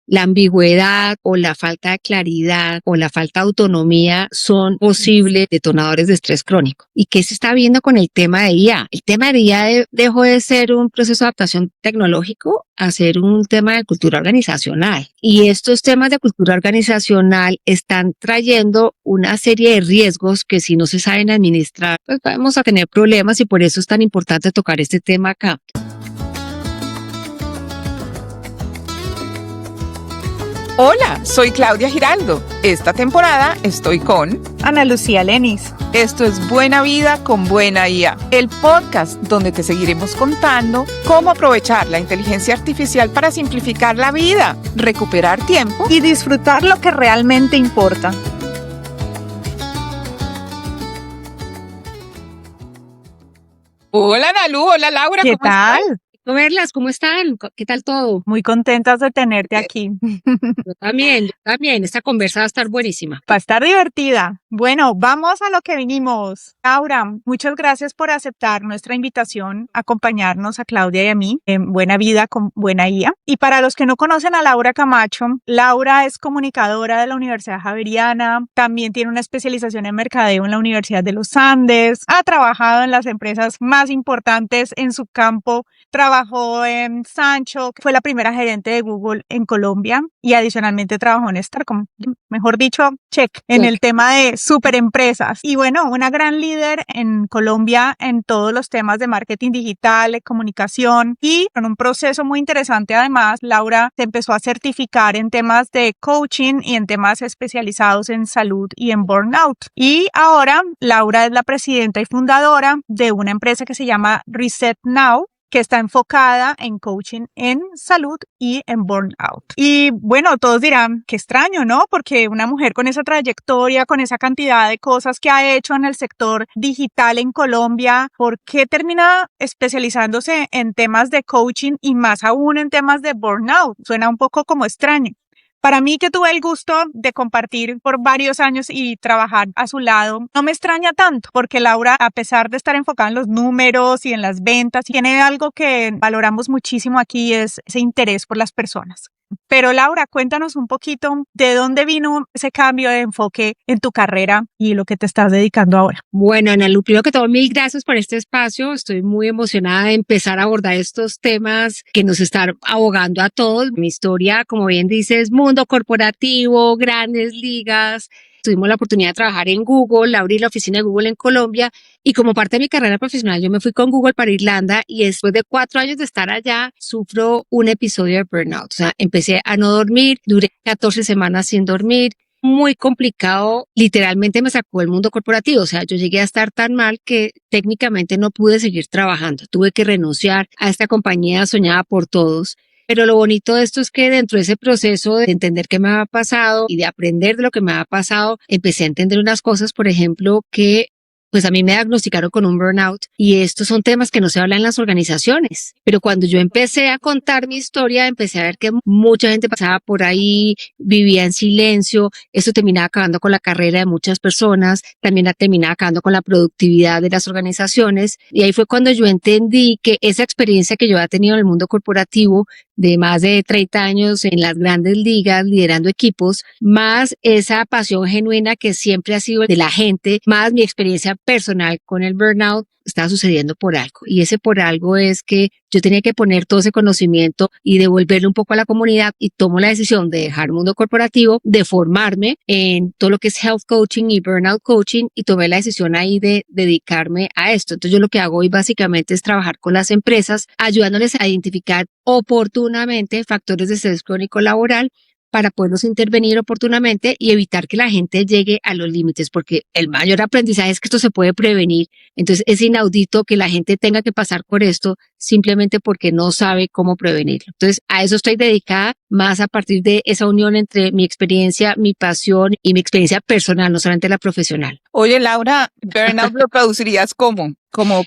la ambigüedad o la falta de claridad o la falta de autonomía son posibles detonadores de estrés crónico. ¿Y qué se está viendo con el tema de IA? El tema de IA dejó de ser un proceso de adaptación tecnológico a ser un tema de cultura organizacional. Y estos temas de cultura organizacional están trayendo una serie de riesgos que si no se saben administrar, pues vamos a tener problemas y por eso es tan importante tocar este tema acá. Hola, soy Claudia Giraldo. Esta temporada estoy con Ana Lucía Lenis. Esto es Buena Vida con Buena IA, el podcast donde te seguiremos contando cómo aprovechar la inteligencia artificial para simplificar la vida, recuperar tiempo y disfrutar lo que realmente importa. Hola Nalu, hola Laura, ¿Qué ¿cómo tal? estás? Verlas, ¿cómo están? ¿Qué tal todo? Muy contentas de tenerte aquí. Yo también. Esta conversa va a estar buenísima. Va a estar divertida. Bueno, vamos a lo que vinimos. Laura, muchas gracias por aceptar nuestra invitación a acompañarnos a Claudia y a mí en Buena Vida con Buena IA. Y para los que no conocen a Laura Camacho, Laura es comunicadora de la Universidad Javeriana, también tiene una especialización en mercadeo en la Universidad de los Andes, ha trabajado en las empresas más importantes en su campo, trabajó en Sancho, fue la primera gerente de Google en Colombia y adicionalmente trabajó en Starcom. Mejor dicho, check en el tema de superempresas. Y bueno, una gran líder en Colombia en todos los temas de marketing digital, de comunicación y en un proceso muy interesante además, Laura se empezó a certificar en temas de coaching y en temas especializados en salud y en burnout. Y ahora Laura es la presidenta y fundadora de una empresa que se llama Reset Now, que está enfocada en coaching en salud y en burnout. Y bueno, todos dirán, qué extraño, ¿no? Porque una mujer con esa trayectoria, con esa cantidad de cosas que ha hecho en el sector digital en Colombia, ¿por qué termina especializándose en temas de coaching y más aún en temas de burnout? Suena un poco como extraño. Para mí, que tuve el gusto de compartir por varios años y trabajar a su lado, no me extraña tanto, porque Laura, a pesar de estar enfocada en los números y en las ventas, tiene algo que valoramos muchísimo aquí, es ese interés por las personas. Pero Laura, cuéntanos un poquito de dónde vino ese cambio de enfoque en tu carrera y lo que te estás dedicando ahora. Bueno, Ana Lu, primero que todo, mil gracias por este espacio. Estoy muy emocionada de empezar a abordar estos temas que nos están abogando a todos. Mi historia, como bien dices, mundo corporativo, grandes ligas. Tuvimos la oportunidad de trabajar en Google, abrí la oficina de Google en Colombia y como parte de mi carrera profesional yo me fui con Google para Irlanda y después de 4 años de estar allá sufro un episodio de burnout. O sea, empecé a no dormir, duré 14 semanas sin dormir, muy complicado, literalmente me sacó el mundo corporativo. O sea, yo llegué a estar tan mal que técnicamente no pude seguir trabajando, tuve que renunciar a esta compañía soñada por todos. Pero lo bonito de esto es que dentro de ese proceso de entender qué me había pasado y de aprender de lo que me había pasado, empecé a entender unas cosas, por ejemplo, que pues a mí me diagnosticaron con un burnout y estos son temas que no se hablan en las organizaciones. Pero cuando yo empecé a contar mi historia, empecé a ver que mucha gente pasaba por ahí, vivía en silencio, esto terminaba acabando con la carrera de muchas personas, también terminaba acabando con la productividad de las organizaciones y ahí fue cuando yo entendí que esa experiencia que yo había tenido en el mundo corporativo de más de 30 años en las grandes ligas, liderando equipos, más esa pasión genuina que siempre ha sido de la gente, más mi experiencia personal con el burnout, estaba sucediendo por algo. Y ese por algo es que yo tenía que poner todo ese conocimiento y devolverle un poco a la comunidad y tomo la decisión de dejar el mundo corporativo, de formarme en todo lo que es health coaching y burnout coaching y tomé la decisión ahí de dedicarme a esto. Entonces yo lo que hago hoy básicamente es trabajar con las empresas, ayudándoles a identificar oportunamente factores de estrés crónico laboral para poderlos intervenir oportunamente y evitar que la gente llegue a los límites, porque el mayor aprendizaje es que esto se puede prevenir. Entonces es inaudito que la gente tenga que pasar por esto simplemente porque no sabe cómo prevenirlo. Entonces a eso estoy dedicada, más a partir de esa unión entre mi experiencia, mi pasión y mi experiencia personal, no solamente la profesional. Oye Laura, burnout lo traducirías como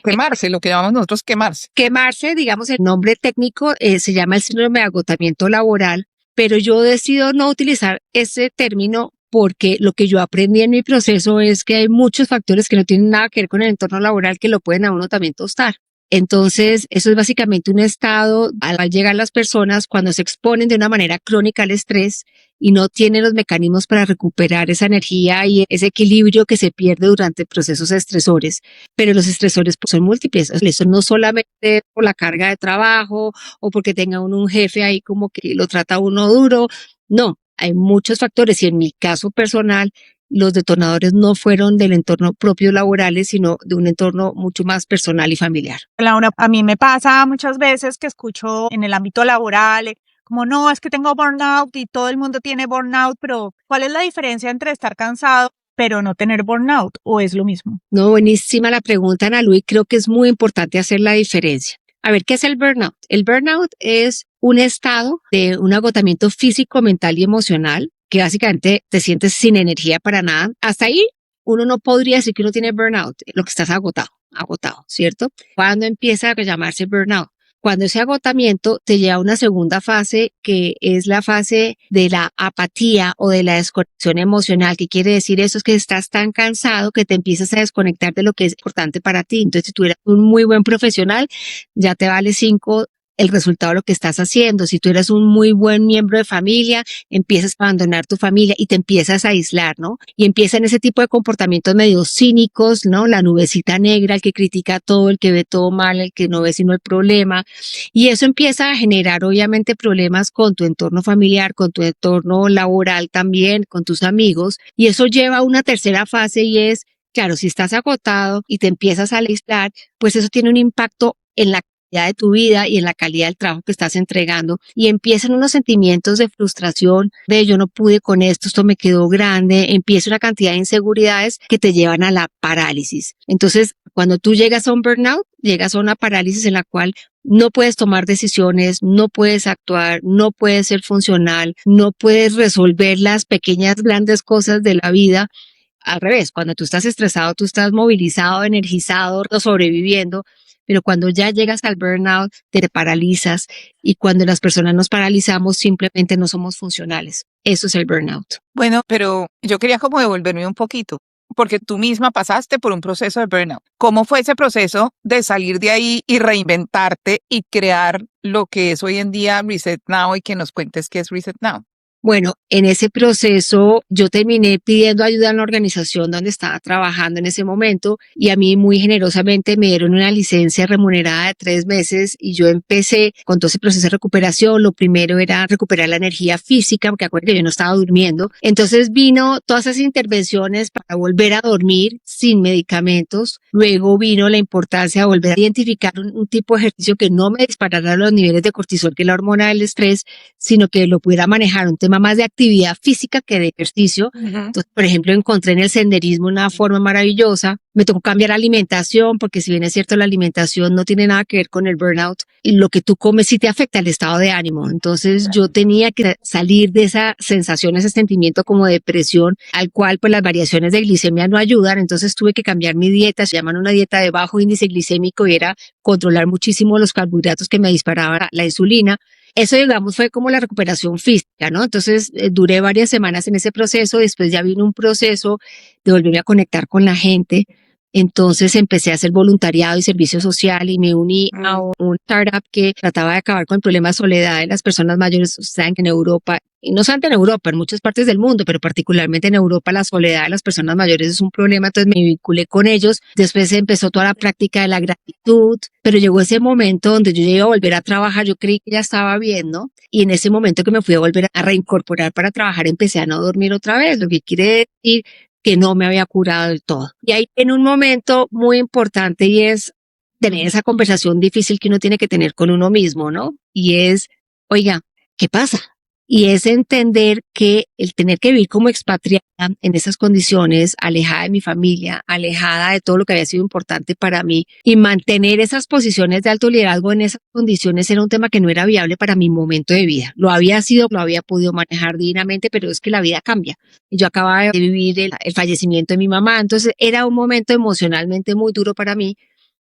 quemarse, lo que llamamos nosotros quemarse. Quemarse, digamos, el nombre técnico se llama el síndrome de agotamiento laboral, pero yo decido no utilizar ese término porque lo que yo aprendí en mi proceso es que hay muchos factores que no tienen nada que ver con el entorno laboral que lo pueden a uno también tostar. Entonces, eso es básicamente un estado al cual llegan las personas cuando se exponen de una manera crónica al estrés y no tienen los mecanismos para recuperar esa energía y ese equilibrio que se pierde durante procesos estresores. Pero los estresores pues, son múltiples. Eso no solamente por la carga de trabajo o porque tenga uno un jefe ahí como que lo trata a uno duro. No, hay muchos factores y en mi caso personal, los detonadores no fueron del entorno propio laborales, sino de un entorno mucho más personal y familiar. Laura, a mí me pasa muchas veces que escucho en el ámbito laboral, como no, es que tengo burnout y todo el mundo tiene burnout, pero ¿cuál es la diferencia entre estar cansado pero no tener burnout o es lo mismo? No, buenísima la pregunta, Ana Luis. Creo que es muy importante hacer la diferencia. A ver, ¿qué es el burnout? El burnout es un estado de un agotamiento físico, mental y emocional que básicamente te sientes sin energía para nada. Hasta ahí uno no podría decir que uno tiene burnout, lo que estás agotado, ¿cierto? ¿Cuándo empieza a llamarse burnout? Cuando ese agotamiento te lleva a una segunda fase, que es la fase de la apatía o de la desconexión emocional. ¿Qué quiere decir eso? Es que estás tan cansado que te empiezas a desconectar de lo que es importante para ti. Entonces, si tú eres un muy buen profesional, ya te vale 5 el resultado de lo que estás haciendo. Si tú eres un muy buen miembro de familia, empiezas a abandonar tu familia y te empiezas a aislar, ¿no? Y empiezan ese tipo de comportamientos medio cínicos, ¿no? La nubecita negra, el que critica todo, el que ve todo mal, el que no ve sino el problema. Y eso empieza a generar obviamente problemas con tu entorno familiar, con tu entorno laboral también, con tus amigos. Y eso lleva a una tercera fase y es, claro, si estás agotado y te empiezas a aislar, pues eso tiene un impacto en la de tu vida y en la calidad del trabajo que estás entregando y empiezan unos sentimientos de frustración, de yo no pude con esto me quedó grande, empieza una cantidad de inseguridades que te llevan a la parálisis. Entonces, cuando tú llegas a un burnout, llegas a una parálisis en la cual no puedes tomar decisiones, no puedes actuar, no puedes ser funcional, no puedes resolver las pequeñas grandes cosas de la vida. Al revés, cuando tú estás estresado, tú estás movilizado, energizado, sobreviviendo. Pero cuando ya llegas al burnout, te paralizas y cuando las personas nos paralizamos, simplemente no somos funcionales. Eso es el burnout. Bueno, pero yo quería como devolverme un poquito, porque tú misma pasaste por un proceso de burnout. ¿Cómo fue ese proceso de salir de ahí y reinventarte y crear lo que es hoy en día Reset Now y que nos cuentes qué es Reset Now? Bueno, en ese proceso yo terminé pidiendo ayuda en la organización donde estaba trabajando en ese momento y a mí muy generosamente me dieron una licencia remunerada de 3 meses y yo empecé con todo ese proceso de recuperación. Lo primero era recuperar la energía física, porque acuérdense que yo no estaba durmiendo. Entonces vino todas esas intervenciones para volver a dormir sin medicamentos. Luego vino la importancia de volver a identificar un tipo de ejercicio que no me disparara los niveles de cortisol, que es la hormona del estrés, sino que lo pudiera manejar, un tema más de actividad física que de ejercicio. Entonces, por ejemplo, encontré en el senderismo una forma maravillosa. Me tocó cambiar la alimentación, porque si bien es cierto, la alimentación no tiene nada que ver con el burnout, y lo que tú comes sí te afecta el estado de ánimo. Entonces, yo tenía que salir de esa sensación, ese sentimiento como de depresión, al cual pues las variaciones de glicemia no ayudan. Entonces, tuve que cambiar mi dieta. Se llaman una dieta de bajo índice glicémico y era controlar muchísimo los carbohidratos que me disparaban la insulina. Eso, digamos, fue como la recuperación física, ¿no? Entonces, duré varias semanas en ese proceso. Después ya vino un proceso de volverme a conectar con la gente. Entonces empecé a hacer voluntariado y servicio social y me uní a un startup que trataba de acabar con el problema de soledad de las personas mayores. Saben que en Europa, y no solamente en Europa, en muchas partes del mundo, pero particularmente en Europa, la soledad de las personas mayores es un problema. Entonces me vinculé con ellos. Después empezó toda la práctica de la gratitud, pero llegó ese momento donde yo ya iba a volver a trabajar. Yo creí que ya estaba bien, ¿no? Y en ese momento que me fui a volver a reincorporar para trabajar, empecé a no dormir otra vez, lo que quiere decir que no me había curado del todo. Y ahí en un momento muy importante y es tener esa conversación difícil que uno tiene que tener con uno mismo, ¿no? Y es, oiga, ¿qué pasa? Y es entender que el tener que vivir como expatriada en esas condiciones, alejada de mi familia, alejada de todo lo que había sido importante para mí y mantener esas posiciones de alto liderazgo en esas condiciones era un tema que no era viable para mi momento de vida. Lo había sido, lo había podido manejar dignamente, pero es que la vida cambia. Yo acababa de vivir el fallecimiento de mi mamá, entonces era un momento emocionalmente muy duro para mí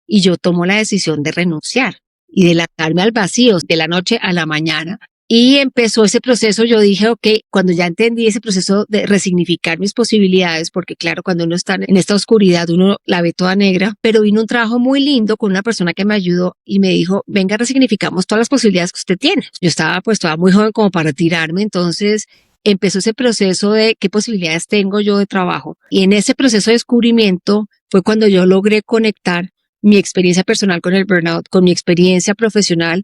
y yo tomo la decisión de renunciar y de lanzarme al vacío de la noche a la mañana. Y empezó ese proceso, yo dije, ok, cuando ya entendí ese proceso de resignificar mis posibilidades, porque claro, cuando uno está en esta oscuridad, uno la ve toda negra, pero vino un trabajo muy lindo con una persona que me ayudó y me dijo, venga, resignificamos todas las posibilidades que usted tiene. Yo estaba pues toda muy joven como para tirarme, entonces empezó ese proceso de qué posibilidades tengo yo de trabajo. Y en ese proceso de descubrimiento fue cuando yo logré conectar mi experiencia personal con el burnout, con mi experiencia profesional,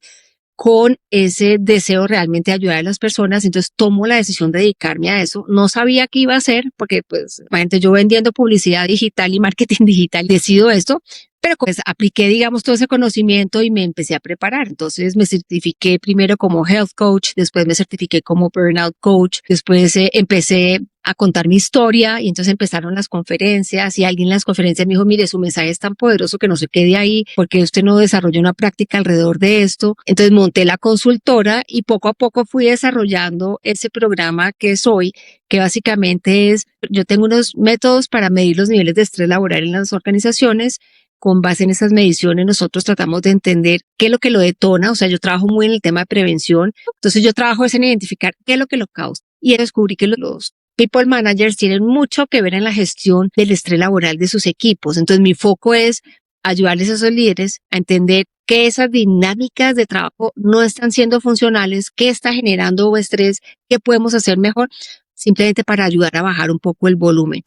con ese deseo realmente de ayudar a las personas. Entonces tomo la decisión de dedicarme a eso. No sabía qué iba a hacer porque pues imagínate, yo vendiendo publicidad digital y marketing digital, decido esto, pero pues apliqué, digamos, todo ese conocimiento y me empecé a preparar. Entonces me certifiqué primero como health coach, después me certifiqué como burnout coach, después empecé a contar mi historia y entonces empezaron las conferencias y alguien en las conferencias me dijo, mire, su mensaje es tan poderoso que no se quede ahí, porque usted no desarrolla una práctica alrededor de esto. Entonces monté la consultora y poco a poco fui desarrollando ese programa que es hoy, que básicamente es, yo tengo unos métodos para medir los niveles de estrés laboral en las organizaciones. Con base en esas mediciones, nosotros tratamos de entender qué es lo que lo detona. O sea, yo trabajo muy en el tema de prevención. Entonces, yo trabajo es en identificar qué es lo que lo causa. Y descubrí que los people managers tienen mucho que ver en la gestión del estrés laboral de sus equipos. Entonces, mi foco es ayudarles a esos líderes a entender que esas dinámicas de trabajo no están siendo funcionales, qué está generando estrés, qué podemos hacer mejor, simplemente para ayudar a bajar un poco el volumen.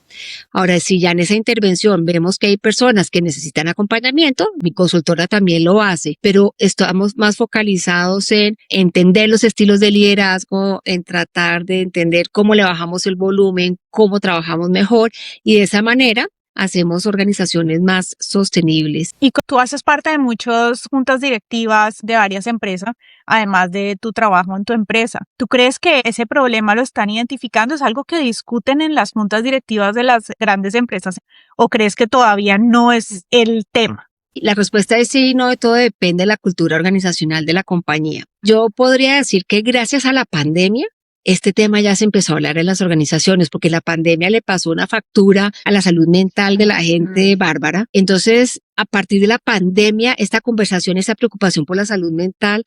Ahora, si ya en esa intervención vemos que hay personas que necesitan acompañamiento, mi consultora también lo hace, pero estamos más focalizados en entender los estilos de liderazgo, en tratar de entender cómo le bajamos el volumen, cómo trabajamos mejor y de esa manera hacemos organizaciones más sostenibles. Y tú haces parte de muchas juntas directivas de varias empresas, además de tu trabajo en tu empresa. ¿Tú crees que ese problema lo están identificando? ¿Es algo que discuten en las juntas directivas de las grandes empresas? ¿O crees que todavía no es el tema? La respuesta es sí, no, de todo depende de la cultura organizacional de la compañía. Yo podría decir que gracias a la pandemia, este tema ya se empezó a hablar en las organizaciones porque la pandemia le pasó una factura a la salud mental de la gente bárbara. Entonces, a partir de la pandemia, esta conversación, esta preocupación por la salud mental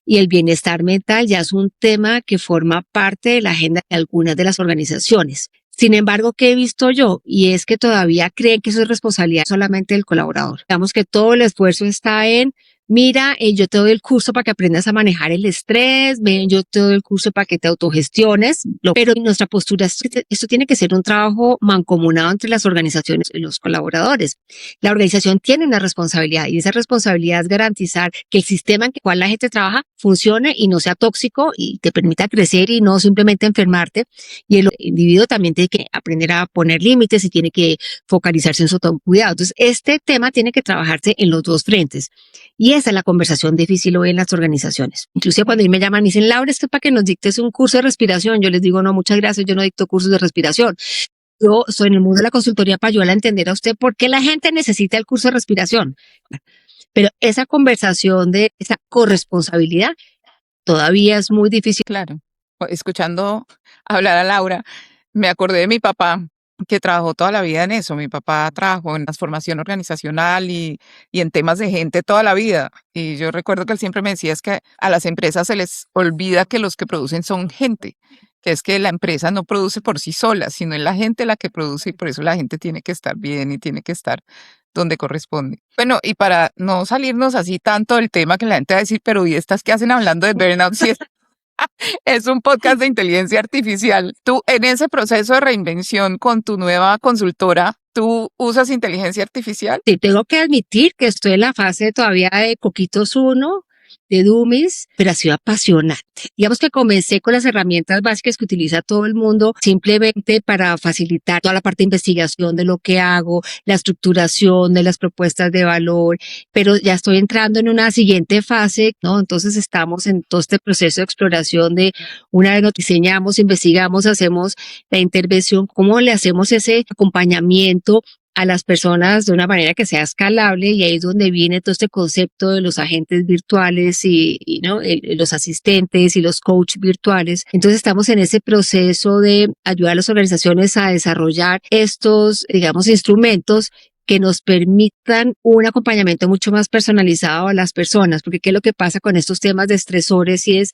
y el bienestar mental ya es un tema que forma parte de la agenda de algunas de las organizaciones. Sin embargo, ¿qué he visto yo? Y es que todavía creen que eso es responsabilidad solamente del colaborador. Digamos que todo el esfuerzo está en mira, yo te doy el curso para que aprendas a manejar el estrés, ven, yo te doy el curso para que te autogestiones, pero nuestra postura es que esto tiene que ser un trabajo mancomunado entre las organizaciones y los colaboradores. La organización tiene una responsabilidad y esa responsabilidad es garantizar que el sistema en el cual la gente trabaja funcione y no sea tóxico y te permita crecer y no simplemente enfermarte. Y el individuo también tiene que aprender a poner límites y tiene que focalizarse en su autocuidado. Entonces, este tema tiene que trabajarse en los dos frentes. Y esa es la conversación difícil hoy en las organizaciones. Incluso cuando me llaman y dicen, Laura, es que para que nos dictes un curso de respiración, yo les digo, no, muchas gracias, yo no dicto cursos de respiración. Yo soy en el mundo de la consultoría para ayudar a entender a usted por qué la gente necesita el curso de respiración. Pero esa conversación de esa corresponsabilidad todavía es muy difícil. Claro. Escuchando hablar a Laura, me acordé de mi papá, que trabajó toda la vida en eso. Mi papá trabajó en transformación organizacional y en temas de gente toda la vida. Y yo recuerdo que él siempre me decía es que a las empresas se les olvida que los que producen son gente, que es que la empresa no produce por sí sola, sino es la gente la que produce y por eso la gente tiene que estar bien y tiene que estar donde corresponde. Bueno, y para no salirnos así tanto del tema que la gente va a decir, pero ¿y estas que hacen hablando de burnout? Si es un podcast de inteligencia artificial. Tú, en ese proceso de reinvención con tu nueva consultora, ¿tú usas inteligencia artificial? Sí, tengo que admitir que estoy en la fase todavía de Coquitos 1, de Dummies, pero ha sido apasionante. Digamos que comencé con las herramientas básicas que utiliza todo el mundo simplemente para facilitar toda la parte de investigación de lo que hago, la estructuración de las propuestas de valor, pero ya estoy entrando en una siguiente fase, ¿no? Entonces estamos en todo este proceso de exploración de una vez nos diseñamos, investigamos, hacemos la intervención, cómo le hacemos ese acompañamiento a las personas de una manera que sea escalable y ahí es donde viene todo este concepto de los agentes virtuales y ¿no? Los asistentes y los coach virtuales. Entonces estamos en ese proceso de ayudar a las organizaciones a desarrollar estos, digamos, instrumentos que nos permitan un acompañamiento mucho más personalizado a las personas, porque qué es lo que pasa con estos temas de estresores y es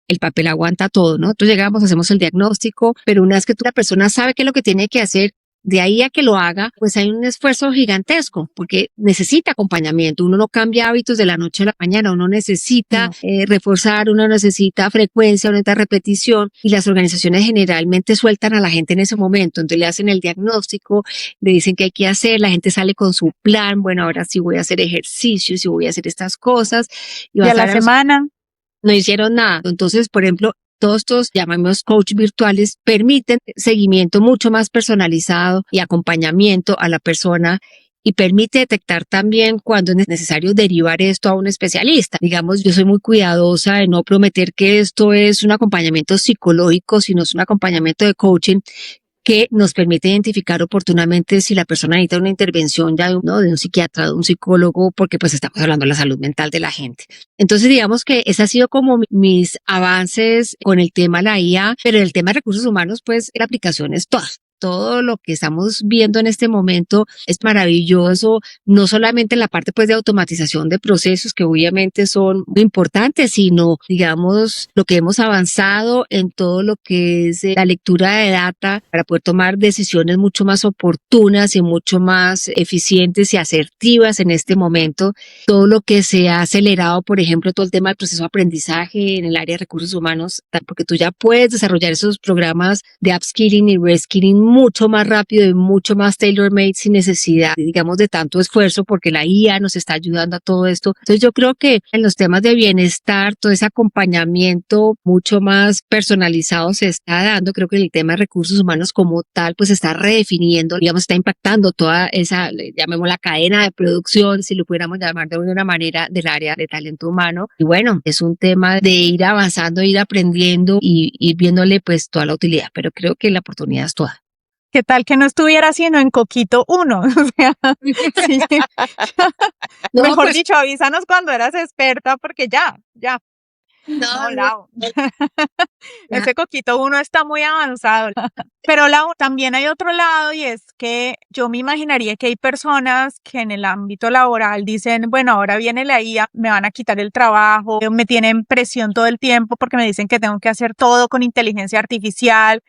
el papel aguanta todo, ¿no? Entonces llegamos, hacemos el diagnóstico, pero una vez que la persona sabe qué es lo que tiene que hacer, de ahí a que lo haga, pues hay un esfuerzo gigantesco, porque necesita acompañamiento. Uno no cambia hábitos de la noche a la mañana, uno necesita reforzar, uno necesita frecuencia, uno necesita repetición, y las organizaciones generalmente sueltan a la gente en ese momento. Entonces le hacen el diagnóstico, le dicen qué hay que hacer, la gente sale con su plan, bueno, ahora sí voy a hacer ejercicios, sí voy a hacer estas cosas. Y a la semana no hicieron nada. Entonces, por ejemplo, todos estos, llamamos coach virtuales, permiten seguimiento mucho más personalizado y acompañamiento a la persona, y permite detectar también cuando es necesario derivar esto a un especialista. Digamos, yo soy muy cuidadosa de no prometer que esto es un acompañamiento psicológico, sino es un acompañamiento de coaching que nos permite identificar oportunamente si la persona necesita una intervención ya ¿no? de un psiquiatra, de un psicólogo, porque pues estamos hablando de la salud mental de la gente. Entonces digamos que ese ha sido como mis avances con el tema de la IA, pero el tema de recursos humanos, pues la aplicación es toda. Todo lo que estamos viendo en este momento es maravilloso, no solamente en la parte pues de automatización de procesos que obviamente son muy importantes, sino digamos lo que hemos avanzado en todo lo que es la lectura de data para poder tomar decisiones mucho más oportunas y mucho más eficientes y asertivas en este momento. Todo lo que se ha acelerado, por ejemplo, todo el tema del proceso de aprendizaje en el área de recursos humanos, porque tú ya puedes desarrollar esos programas de upskilling y reskilling mucho más rápido y mucho más tailor-made sin necesidad, digamos, de tanto esfuerzo, porque la IA nos está ayudando a todo esto. Entonces yo creo que en los temas de bienestar, todo ese acompañamiento mucho más personalizado se está dando. Creo que el tema de recursos humanos como tal, pues está redefiniendo, digamos, está impactando toda esa, llamemos la cadena de producción, si lo pudiéramos llamar de alguna manera, del área de talento humano. Y bueno, es un tema de ir avanzando, ir aprendiendo y ir viéndole pues toda la utilidad, pero creo que la oportunidad es toda. ¿Qué tal que no estuviera haciendo en Coquito 1? O sea, sí. No, Mejor pues, dicho, avísanos cuando eras experta, porque ya. No, Lau. Ese Coquito 1 está muy avanzado. Pero Lau, también hay otro lado, y es que yo me imaginaría que hay personas que en el ámbito laboral dicen, bueno, ahora viene la IA, me van a quitar el trabajo, me tienen presión todo el tiempo porque me dicen que tengo que hacer todo con inteligencia artificial.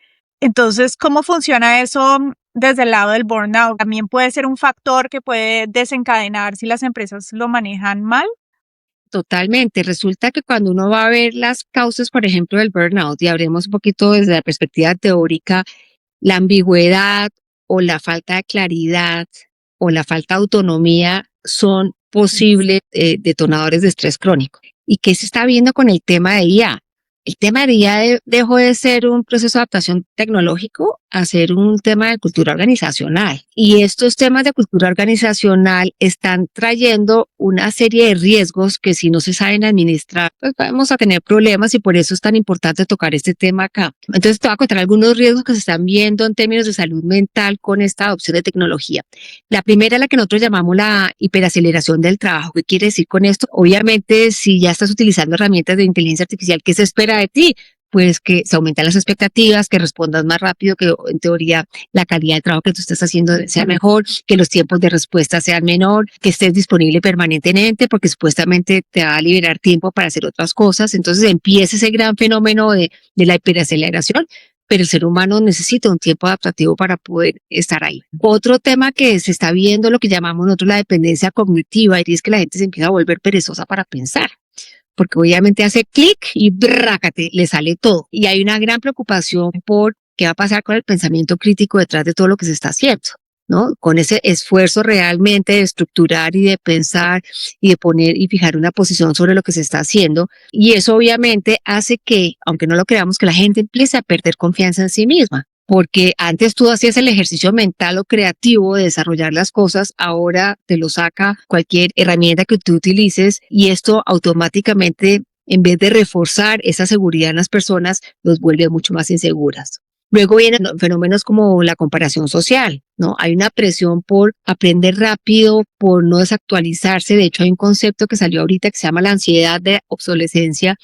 Entonces, ¿cómo funciona eso desde el lado del burnout? ¿También puede ser un factor que puede desencadenar si las empresas lo manejan mal? totalmente. Resulta que cuando uno va a ver las causas, por ejemplo, del burnout, y hablemos un poquito desde la perspectiva teórica, la ambigüedad o la falta de claridad o la falta de autonomía son posibles detonadores de estrés crónico. ¿Y qué se está viendo con el tema de IA? El tema de IA dejó de ser un proceso de adaptación tecnológico a ser un tema de cultura organizacional. Y estos temas de cultura organizacional están trayendo una serie de riesgos que si no se saben administrar, pues vamos a tener problemas, y por eso es tan importante tocar este tema acá. Entonces te voy a contar algunos riesgos que se están viendo en términos de salud mental con esta adopción de tecnología. La primera es la que nosotros llamamos la hiperaceleración del trabajo. ¿Qué quiere decir con esto? Obviamente, si ya estás utilizando herramientas de inteligencia artificial, ¿qué se espera de ti? Pues que se aumentan las expectativas, que respondas más rápido, que en teoría la calidad de trabajo que tú estás haciendo sea mejor, que los tiempos de respuesta sean menor, que estés disponible permanentemente, porque supuestamente te va a liberar tiempo para hacer otras cosas. Entonces empieza ese gran fenómeno de la hiperaceleración, pero el ser humano necesita un tiempo adaptativo para poder estar ahí. Otro tema que se está viendo, lo que llamamos nosotros la dependencia cognitiva, y es que la gente se empieza a volver perezosa para pensar, porque obviamente hace clic y brácate, le sale todo. Y hay una gran preocupación por qué va a pasar con el pensamiento crítico detrás de todo lo que se está haciendo, ¿no? Con ese esfuerzo realmente de estructurar y de pensar y de poner y fijar una posición sobre lo que se está haciendo. Y eso obviamente hace que, aunque no lo creamos, que la gente empiece a perder confianza en sí misma. Porque antes tú hacías el ejercicio mental o creativo de desarrollar las cosas, ahora te lo saca cualquier herramienta que tú utilices, y esto automáticamente, en vez de reforzar esa seguridad en las personas, los vuelve mucho más inseguras. Luego vienen fenómenos como la comparación social, ¿no? Hay una presión por aprender rápido, por no desactualizarse. De hecho, hay un concepto que salió ahorita que se llama la ansiedad de obsolescencia,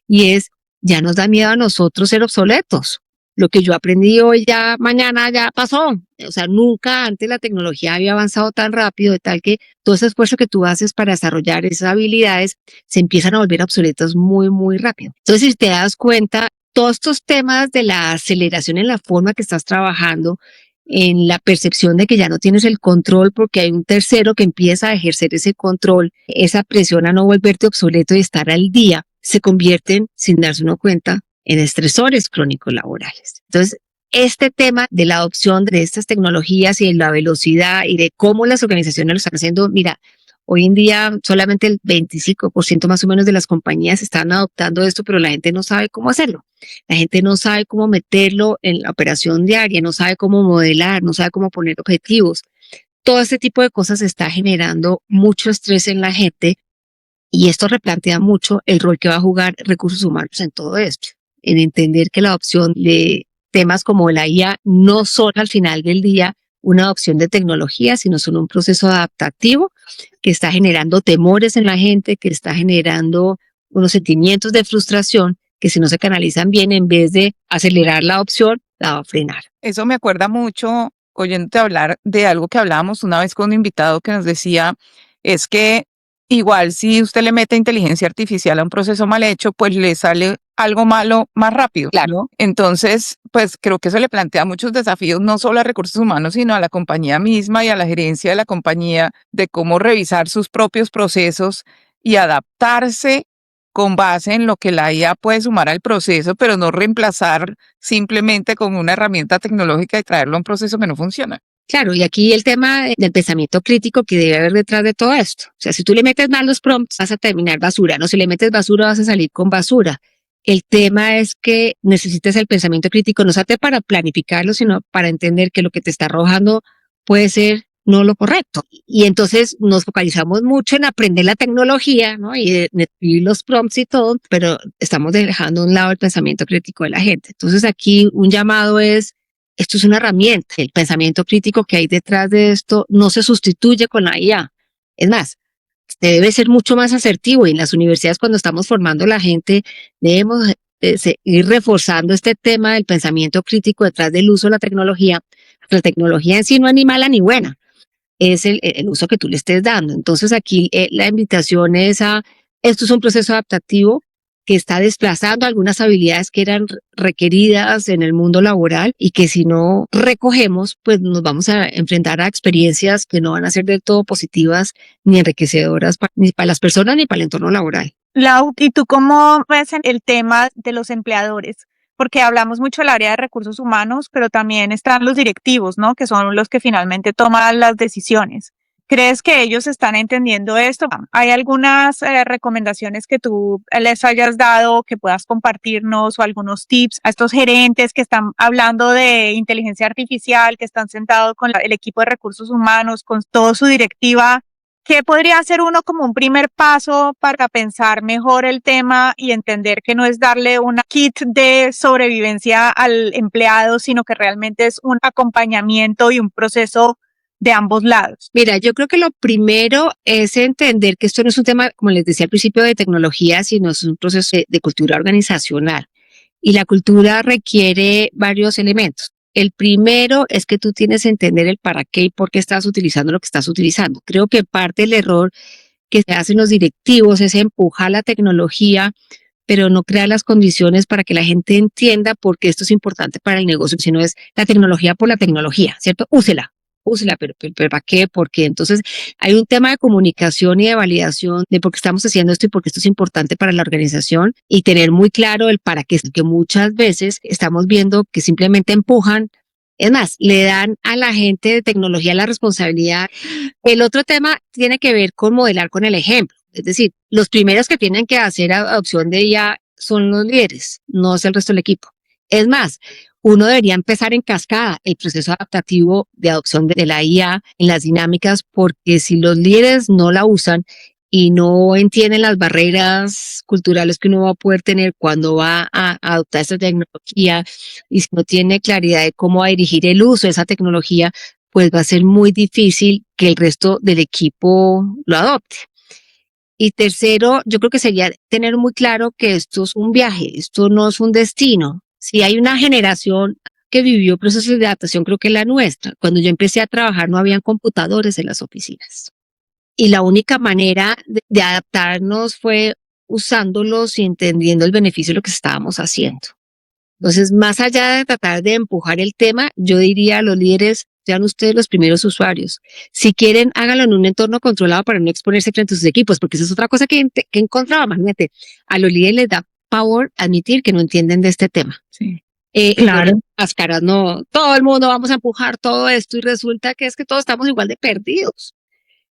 y es, ya nos da miedo a nosotros ser obsoletos. lo que yo aprendí hoy ya mañana ya pasó. O sea, nunca antes la tecnología había avanzado tan rápido, de tal que todo ese esfuerzo que tú haces para desarrollar esas habilidades se empiezan a volver obsoletos muy, muy rápido. Entonces, si te das cuenta, todos estos temas de la aceleración en la forma que estás trabajando, en la percepción de que ya no tienes el control porque hay un tercero que empieza a ejercer ese control, esa presión a no volverte obsoleto y estar al día, se convierten, sin darse uno cuenta, en estresores crónicos laborales. Entonces, este tema de la adopción de estas tecnologías y de la velocidad y de cómo las organizaciones lo están haciendo, mira, hoy en día solamente el 25% más o menos de las compañías están adoptando esto, pero la gente no sabe cómo hacerlo. La gente no sabe cómo meterlo en la operación diaria, no sabe cómo modelar, no sabe cómo poner objetivos. Todo este tipo de cosas está generando mucho estrés en la gente y esto replantea mucho el rol que va a jugar recursos humanos en todo esto, en entender que la adopción de temas como la IA no son al final del día una adopción de tecnología, sino son un proceso adaptativo que está generando temores en la gente, que está generando unos sentimientos de frustración que si no se canalizan bien, en vez de acelerar la adopción, la va a frenar. Eso me acuerda mucho, oyéndote hablar de algo que hablábamos una vez con un invitado que nos decía, es que igual si usted le mete inteligencia artificial a un proceso mal hecho, pues le sale algo malo más rápido. Claro. Entonces, pues creo que eso le plantea muchos desafíos, no solo a recursos humanos, sino a la compañía misma y a la gerencia de la compañía, de cómo revisar sus propios procesos y adaptarse con base en lo que la IA puede sumar al proceso, pero no reemplazar simplemente con una herramienta tecnológica y traerlo a un proceso que no funciona. Claro, y aquí el tema del pensamiento crítico que debe haber detrás de todo esto. O sea, si tú le metes mal los prompts, vas a terminar basura, ¿no? Si le metes basura, vas a salir con basura. El tema es que necesitas el pensamiento crítico, no solamente para planificarlo, sino para entender que lo que te está arrojando puede ser no lo correcto. Y entonces nos focalizamos mucho en aprender la tecnología, ¿no? Y escribir los prompts y todo, pero estamos dejando a un lado el pensamiento crítico de la gente. Entonces aquí un llamado es, esto es una herramienta. El pensamiento crítico que hay detrás de esto no se sustituye con la IA. Es más, debe ser mucho más asertivo y en las universidades cuando estamos formando a la gente debemos ir reforzando este tema del pensamiento crítico detrás del uso de la tecnología. La tecnología en sí no es ni mala ni buena, es el uso que tú le estés dando. Entonces aquí la invitación es a, esto es un proceso adaptativo que está desplazando algunas habilidades que eran requeridas en el mundo laboral y que si no recogemos, pues nos vamos a enfrentar a experiencias que no van a ser del todo positivas ni enriquecedoras ni para las personas ni para el entorno laboral. Lau, ¿y tú cómo ves el tema de los empleadores? Porque hablamos mucho del área de recursos humanos, pero también están los directivos, ¿no? Que son los que finalmente toman las decisiones. ¿Crees que ellos están entendiendo esto? ¿Hay algunas recomendaciones que tú les hayas dado, que puedas compartirnos o algunos tips a estos gerentes que están hablando de inteligencia artificial, que están sentados con el equipo de recursos humanos, con toda su directiva? ¿Qué podría hacer uno como un primer paso para pensar mejor el tema y entender que no es darle una kit de sobrevivencia al empleado, sino que realmente es un acompañamiento y un proceso de ambos lados? Mira, yo creo que lo primero es entender que esto no es un tema, como les decía al principio, de tecnología, sino es un proceso de cultura organizacional. Y la cultura requiere varios elementos. El primero es que tú tienes que entender el para qué y por qué estás utilizando lo que estás utilizando. Creo que parte del error que se hacen los directivos es empujar la tecnología, pero no crear las condiciones para que la gente entienda por qué esto es importante para el negocio, sino es la tecnología por la tecnología, ¿cierto? Úsela, pero ¿para qué? ¿Por qué? Entonces, hay un tema de comunicación y de validación de por qué estamos haciendo esto y por qué esto es importante para la organización y tener muy claro el para qué, que muchas veces estamos viendo que simplemente empujan. Es más, le dan a la gente de tecnología la responsabilidad. El otro tema tiene que ver con modelar con el ejemplo. Es decir, los primeros que tienen que hacer adopción de IA son los líderes, no es el resto del equipo. Es más, uno debería empezar en cascada el proceso adaptativo de adopción de la IA en las dinámicas, porque si los líderes no la usan y no entienden las barreras culturales que uno va a poder tener cuando va a adoptar esa tecnología y si no tiene claridad de cómo va a dirigir el uso de esa tecnología, pues va a ser muy difícil que el resto del equipo lo adopte. Y tercero, yo creo que sería tener muy claro que esto es un viaje, esto no es un destino. Si hay una generación que vivió procesos de adaptación, creo que es la nuestra. Cuando yo empecé a trabajar no habían computadores en las oficinas. Y la única manera de adaptarnos fue usándolos y entendiendo el beneficio de lo que estábamos haciendo. Entonces, más allá de tratar de empujar el tema, yo diría a los líderes, sean ustedes los primeros usuarios. Si quieren, háganlo en un entorno controlado para no exponerse frente a sus equipos, porque eso es otra cosa que encontraba. Imagínate, a los líderes les da pavor admitir que no entienden de este tema. Sí. Claro. Las caras no, todo el mundo vamos a empujar todo esto y resulta que es que todos estamos igual de perdidos.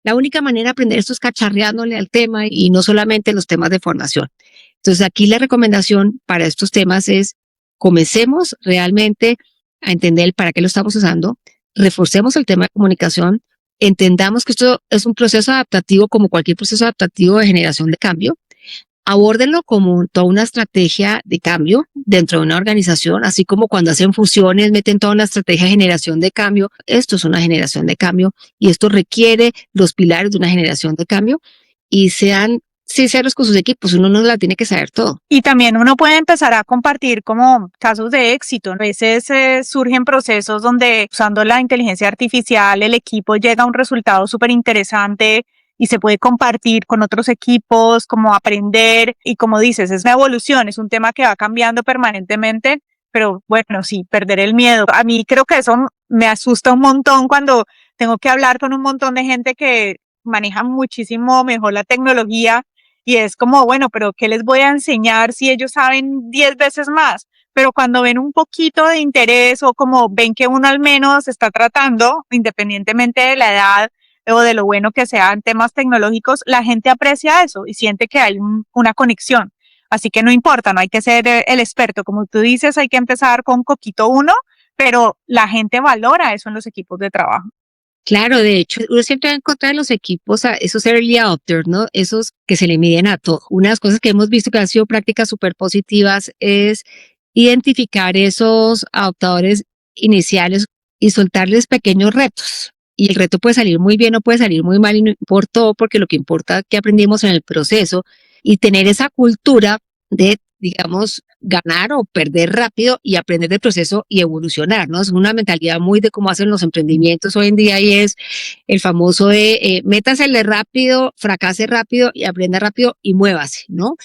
La única manera de aprender esto es cacharreándole al tema y no solamente los temas de formación. Entonces aquí la recomendación para estos temas es comencemos realmente a entender para qué lo estamos usando, reforcemos el tema de comunicación, entendamos que esto es un proceso adaptativo como cualquier proceso adaptativo de generación de cambio, abórdenlo como toda una estrategia de cambio dentro de una organización, así como cuando hacen fusiones, meten toda una estrategia de generación de cambio. Esto es una generación de cambio y esto requiere los pilares de una generación de cambio y sean sinceros con sus equipos. Uno no la tiene que saber todo. Y también uno puede empezar a compartir como casos de éxito. A veces surgen procesos donde usando la inteligencia artificial el equipo llega a un resultado súper interesante y se puede compartir con otros equipos, como aprender y como dices, es una evolución, es un tema que va cambiando permanentemente, pero bueno, sí, perder el miedo. A mí creo que eso me asusta un montón cuando tengo que hablar con un montón de gente que maneja muchísimo mejor la tecnología y es como, bueno, pero ¿qué les voy a enseñar si ellos saben 10 veces más? Pero cuando ven un poquito de interés o como ven que uno al menos está tratando, independientemente de la edad, o de lo bueno que sean temas tecnológicos, la gente aprecia eso y siente que hay una conexión. Así que no importa, no hay que ser el experto. Como tú dices, hay que empezar con coquito uno, pero la gente valora eso en los equipos de trabajo. Claro, de hecho, uno siempre va a encontrar en los equipos a esos early adopters, ¿no? Esos que se le miden a todo. Una de las cosas que hemos visto que han sido prácticas súper positivas es identificar esos adoptadores iniciales y soltarles pequeños retos. Y el reto puede salir muy bien o puede salir muy mal y no importa, porque lo que importa es que aprendimos en el proceso y tener esa cultura de, digamos, ganar o perder rápido y aprender del proceso y evolucionar, ¿no? Es una mentalidad muy de cómo hacen los emprendimientos hoy en día y es el famoso de métasele rápido, fracase rápido y aprenda rápido y muévase, ¿no?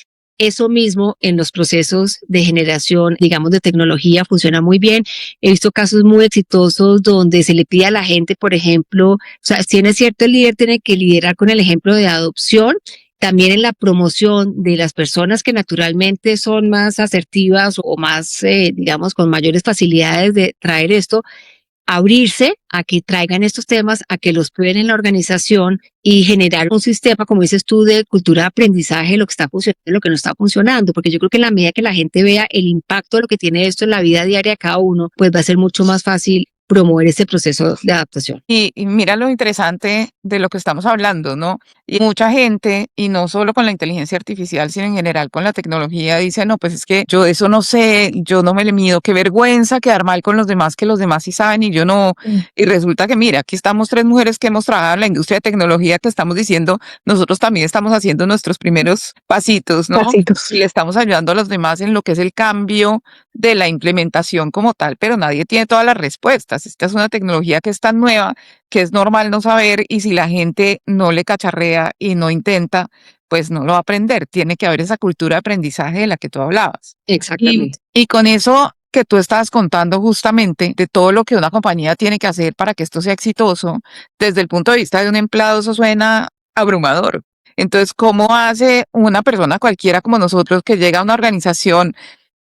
Eso mismo en los procesos de generación, digamos, de tecnología funciona muy bien. He visto casos muy exitosos donde se le pide a la gente, por ejemplo, o sea, si es cierto, el líder tiene que liderar con el ejemplo de adopción, también en la promoción de las personas que naturalmente son más asertivas o más, digamos, con mayores facilidades de traer esto, abrirse a que traigan estos temas, a que los prueben en la organización y generar un sistema, como dices tú, de cultura de aprendizaje, lo que está funcionando y lo que no está funcionando, porque yo creo que en la medida que la gente vea el impacto de lo que tiene esto en la vida diaria de cada uno, pues va a ser mucho más fácil promover ese proceso de adaptación. Y mira lo interesante de lo que estamos hablando, ¿no? Y mucha gente, y no solo con la inteligencia artificial, sino en general con la tecnología, dice, no, pues es que yo de eso no sé, yo no me le mido, qué vergüenza quedar mal con los demás, que los demás sí saben y yo no. Y resulta que, mira, aquí estamos tres mujeres que hemos trabajado en la industria de tecnología, que estamos diciendo, nosotros también estamos haciendo nuestros primeros pasitos, ¿no? Pasitos. Y le estamos ayudando a los demás en lo que es el cambio de la implementación como tal, pero nadie tiene todas las respuestas. Esta es una tecnología que es tan nueva que es normal no saber y si la gente no le cacharrea y no intenta, pues no lo va a aprender. Tiene que haber esa cultura de aprendizaje de la que tú hablabas. Exactamente. Y con eso que tú estabas contando justamente de todo lo que una compañía tiene que hacer para que esto sea exitoso, desde el punto de vista de un empleado, eso suena abrumador. Entonces, ¿cómo hace una persona cualquiera como nosotros que llega a una organización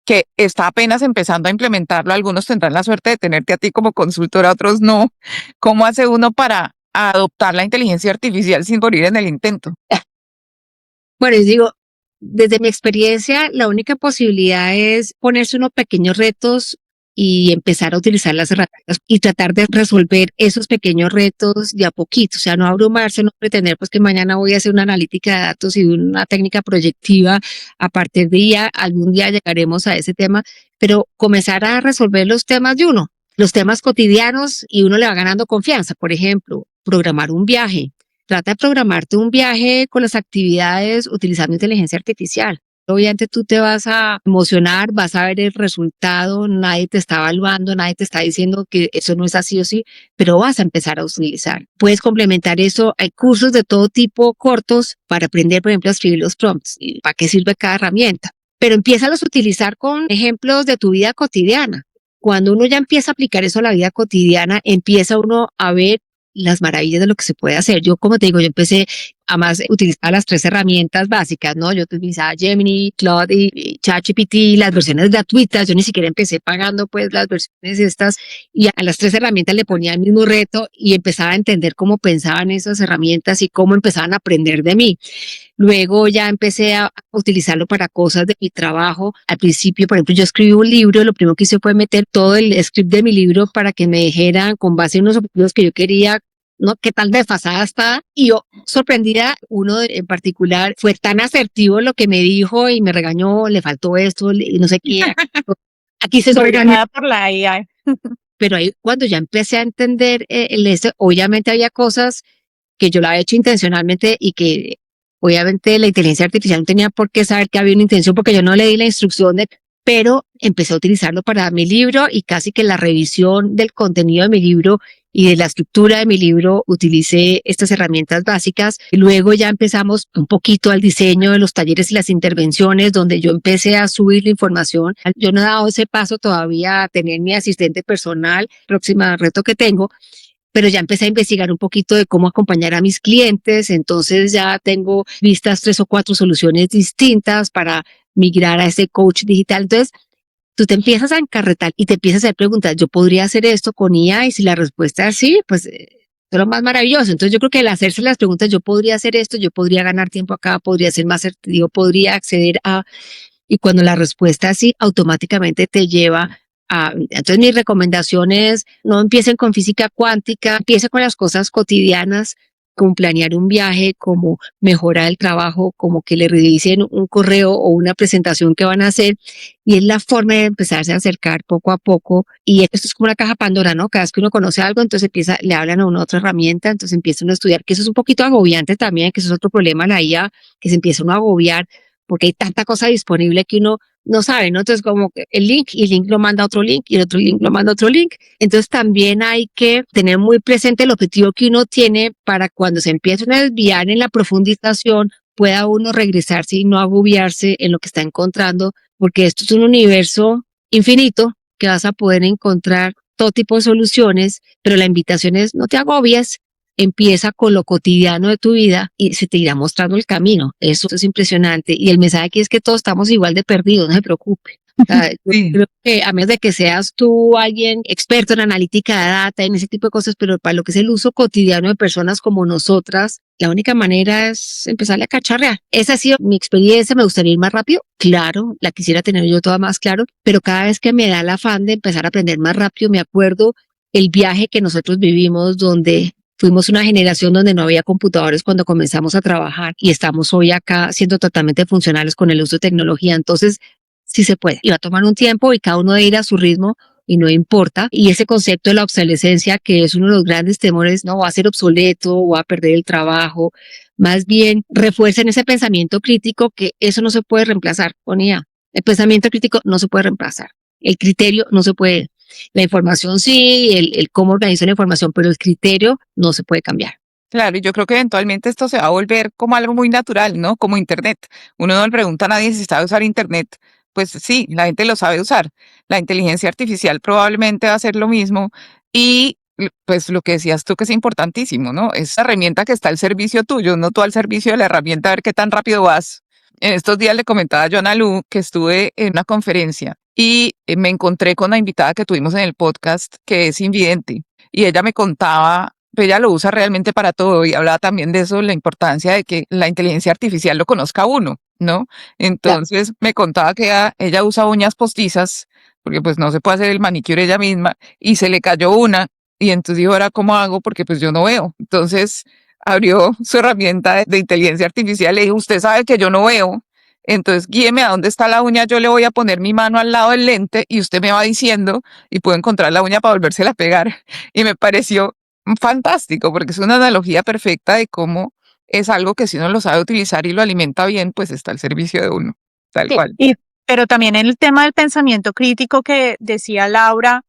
que está apenas empezando a implementarlo? Algunos tendrán la suerte de tenerte a ti como consultora, otros no. ¿Cómo hace uno para adoptar la inteligencia artificial sin morir en el intento? Bueno, y digo, desde mi experiencia, la única posibilidad es ponerse unos pequeños retos y empezar a utilizar las herramientas y tratar de resolver esos pequeños retos de a poquito, o sea, no abrumarse, no pretender pues que mañana voy a hacer una analítica de datos y una técnica proyectiva, a partir de ya algún día llegaremos a ese tema, pero comenzar a resolver los temas de uno, los temas cotidianos y uno le va ganando confianza, por ejemplo, programar un viaje. Trata de programarte un viaje con las actividades utilizando inteligencia artificial. Obviamente tú te vas a emocionar, vas a ver el resultado, nadie te está evaluando, nadie te está diciendo que eso no es así o sí, pero vas a empezar a utilizar. Puedes complementar eso, hay cursos de todo tipo cortos para aprender, por ejemplo, a escribir los prompts y para qué sirve cada herramienta. Pero empiézalos a utilizar con ejemplos de tu vida cotidiana. Cuando uno ya empieza a aplicar eso a la vida cotidiana, empieza uno a ver las maravillas de lo que se puede hacer. Yo, como te digo, yo empecé a más utilizar las 3 herramientas básicas, ¿no? Yo utilizaba Gemini, Claude y ChatGPT, las versiones gratuitas. Yo ni siquiera empecé pagando, pues, las versiones estas. Y a las 3 herramientas le ponía el mismo reto y empezaba a entender cómo pensaban esas herramientas y cómo empezaban a aprender de mí. Luego ya empecé a utilizarlo para cosas de mi trabajo. Al principio, por ejemplo, yo escribí un libro, lo primero que hice fue meter todo el script de mi libro para que me dijeran con base en unos objetivos que yo quería, ¿no? Qué tal desfasada está. Y yo, sorprendida, uno en particular fue tan asertivo lo que me dijo y me regañó, le faltó esto, y no sé qué. Aquí se sobregañó. Regañada por la AI. Pero ahí cuando ya empecé a entender obviamente había cosas que yo lo había hecho intencionalmente y que obviamente la inteligencia artificial no tenía por qué saber que había una intención porque yo no le di la instrucción pero empecé a utilizarlo para mi libro y casi que la revisión del contenido de mi libro y de la estructura de mi libro utilicé estas herramientas básicas. Y luego ya empezamos un poquito al diseño de los talleres y las intervenciones donde yo empecé a subir la información. Yo no he dado ese paso todavía a tener mi asistente personal, próximo reto que tengo, pero ya empecé a investigar un poquito de cómo acompañar a mis clientes, entonces ya tengo vistas 3 o 4 soluciones distintas para migrar a ese coach digital. Entonces, tú te empiezas a encarretar y te empiezas a hacer preguntas, ¿yo podría hacer esto con IA? Y si la respuesta es sí, pues es lo más maravilloso. Entonces, yo creo que el hacerse las preguntas, yo podría hacer esto, yo podría ganar tiempo acá, podría ser más asertivo, podría acceder a... Y cuando la respuesta es sí, automáticamente te lleva entonces mi recomendación es no empiecen con física cuántica, empiecen con las cosas cotidianas, como planear un viaje, como mejorar el trabajo, como que le revisen un correo o una presentación que van a hacer, y es la forma de empezarse a acercar poco a poco. Y esto es como una caja Pandora, ¿no? Cada vez que uno conoce algo, entonces le hablan a una otra herramienta, entonces empieza uno a estudiar, que eso es un poquito agobiante también, que eso es otro problema, la IA, que se empieza uno a agobiar porque hay tanta cosa disponible que uno no sabe, ¿no? Entonces, como que el link, y el link lo manda a otro link, y el otro link lo manda a otro link. Entonces, también hay que tener muy presente el objetivo que uno tiene para cuando se empiece a desviar en la profundización, pueda uno regresarse y no agobiarse en lo que está encontrando, porque esto es un universo infinito que vas a poder encontrar todo tipo de soluciones, pero la invitación es no te agobies, empieza con lo cotidiano de tu vida y se te irá mostrando el camino. Eso es impresionante. Y el mensaje aquí es que todos estamos igual de perdidos, no se preocupe. O sea, Sí. yo creo que a menos de que seas tú alguien experto en analítica de data, en ese tipo de cosas, pero para lo que es el uso cotidiano de personas como nosotras, la única manera es empezarle a cacharrear. Esa ha sido mi experiencia. ¿Me gustaría ir más rápido? Claro, la quisiera tener yo toda más claro, pero cada vez que me da el afán de empezar a aprender más rápido, me acuerdo el viaje que nosotros vivimos donde fuimos una generación donde no había computadores cuando comenzamos a trabajar y estamos hoy acá siendo totalmente funcionales con el uso de tecnología. Entonces, sí se puede. Y va a tomar un tiempo y cada uno debe ir a su ritmo y no importa. Y ese concepto de la obsolescencia, que es uno de los grandes temores, no va a ser obsoleto o va a perder el trabajo. Más bien, refuercen ese pensamiento crítico que eso no se puede reemplazar con IA. El pensamiento crítico no se puede reemplazar. El criterio no se puede. La información sí, el cómo organizo la información, pero el criterio no se puede cambiar. Claro, y yo creo que eventualmente esto se va a volver como algo muy natural, ¿no? Como Internet. Uno no le pregunta a nadie si sabe usar Internet. Pues sí, la gente lo sabe usar. La inteligencia artificial probablemente va a hacer lo mismo. Y pues lo que decías tú que es importantísimo, ¿no? Es la herramienta que está al servicio tuyo, no tú al servicio de la herramienta a ver qué tan rápido vas. En estos días le comentaba a Joana Lu que estuve en una conferencia y me encontré con la invitada que tuvimos en el podcast, que es invidente. Y ella me contaba, ella lo usa realmente para todo y hablaba también de eso, la importancia de que la inteligencia artificial lo conozca a uno, ¿no? Entonces me contaba que ella usa uñas postizas, porque pues no se puede hacer el manicure ella misma, y se le cayó una, y entonces dijo, ahora, ¿cómo hago? Porque pues yo no veo. Entonces abrió su herramienta de inteligencia artificial y le dijo, usted sabe que yo no veo, entonces guíeme a dónde está la uña, yo le voy a poner mi mano al lado del lente y usted me va diciendo y puedo encontrar la uña para volvérsela a pegar. Y me pareció fantástico porque es una analogía perfecta de cómo es algo que si uno lo sabe utilizar y lo alimenta bien, pues está al servicio de uno. tal Sí. cual. Pero también en el tema del pensamiento crítico que decía Laura,